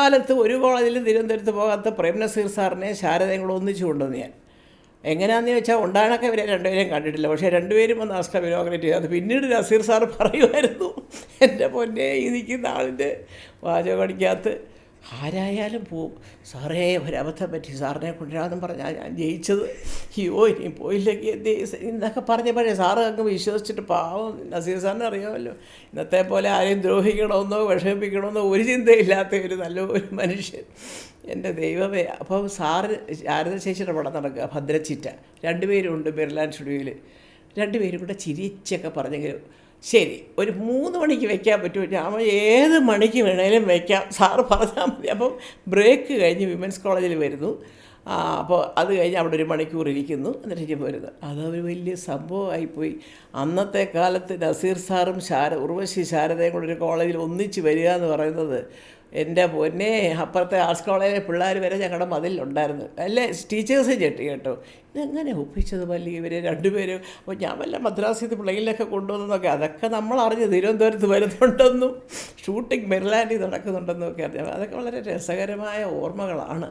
കാലത്ത് ഒരു കോളേജിലും തിരുവനന്തപുരത്ത് പോകാത്ത പ്രേം നസീർ സാറിനെ ശാരദയും കൂടെ ഒന്നിച്ചു കൊണ്ടുവന്ന് ഞാൻ. എങ്ങനെയാണെന്ന് ചോദിച്ചാൽ ഉണ്ടാകണൊക്കെ ഇവരെ രണ്ടുപേരെയും കണ്ടിട്ടില്ല, പക്ഷേ രണ്ടുപേരും വന്ന് അസ്കർ ഇനോഗ്രേറ്റ് ചെയ്തു. അത് പിന്നീട് നസീർ സാറ് പറയുമായിരുന്നു, എൻ്റെ പൊന്നെ ഈ നിൽക്കുന്ന ആളിൻ്റെ വാചകടിക്കകത്ത് ആരായാലും പോവും സാറേ, ഒരബദ്ധം പറ്റി, സാറിനെ കൊണ്ടുവരാമെന്നും പറഞ്ഞാൽ ഞാൻ ജയിച്ചത്, അയ്യോ ഇനി പോയില്ലെങ്കിൽ എന്ത് എന്നൊക്കെ പറഞ്ഞപ്പോഴേ സാറ് അങ്ങ് വിശ്വസിച്ചിട്ട് പാവം നസീർ സാറിന് അറിയാമല്ലോ, ഇന്നത്തെ പോലെ ആരെയും ദ്രോഹിക്കണമെന്നോ വിഷമിപ്പിക്കണമെന്നോ ഒരു ചിന്തയില്ലാത്ത ഒരു നല്ലൊരു മനുഷ്യൻ, എൻ്റെ ദൈവമേ. അപ്പോൾ സാറ് ശാരദ ചേച്ചിയുടെ പടം നടക്കുക, ഭദ്രച്ചിറ്റ, രണ്ടുപേരുണ്ട് ബിർലാൻ സ്റ്റുഡിയോയിൽ, രണ്ടുപേരും കൂടെ ചിരിച്ചൊക്കെ പറഞ്ഞെങ്കിലും ശരി ഒരു 3 മണിക്ക് വെക്കാൻ പറ്റുമോ, ഞാൻ ഏത് മണിക്ക് വേണേലും വെക്കാം, സാറ് പറഞ്ഞാൽ മതി. അപ്പം ബ്രേക്ക് കഴിഞ്ഞ് വിമൻസ് കോളേജിൽ വരുന്നു, അപ്പോൾ അത് കഴിഞ്ഞ് അവിടെ 1 മണിക്കൂർ ഇരിക്കുന്നു, എന്നിട്ട് പോരുന്നു. അതൊരു വലിയ സംഭവമായിപ്പോയി. അന്നത്തെ കാലത്ത് നസീർ സാറും ഉർവശി ശാരദയും കൂടെ ഒരു കോളേജിൽ ഒന്നിച്ച് വരിക എന്ന് പറയുന്നത്, എൻ്റെ പൊന്നെ, അപ്പുറത്തെ ആർട്സ് കോളേജിലെ പിള്ളേർ വരെ ഞങ്ങളുടെ മതിലുണ്ടായിരുന്നു, അല്ലേ ടീച്ചേഴ്സും ചെട്ടി കേട്ടോ, ഇതെങ്ങനെ ഒപ്പിച്ചത് മല്ലി ഇവർ രണ്ടുപേരും. അപ്പോൾ ഞാൻ വല്ല മദ്രാസിൽ നിന്ന് പ്ലെയിനിലൊക്കെ കൊണ്ടുവന്നതൊക്കെ അതൊക്കെ നമ്മൾ അറിഞ്ഞ് തിരുവനന്തപുരത്ത് വരുന്നുണ്ടെന്നും ഷൂട്ടിംഗ് മെറിലാൻഡിൽ നടക്കുന്നുണ്ടെന്നും ഒക്കെ അറിഞ്ഞാൽ അതൊക്കെ വളരെ രസകരമായ ഓർമ്മകളാണ്.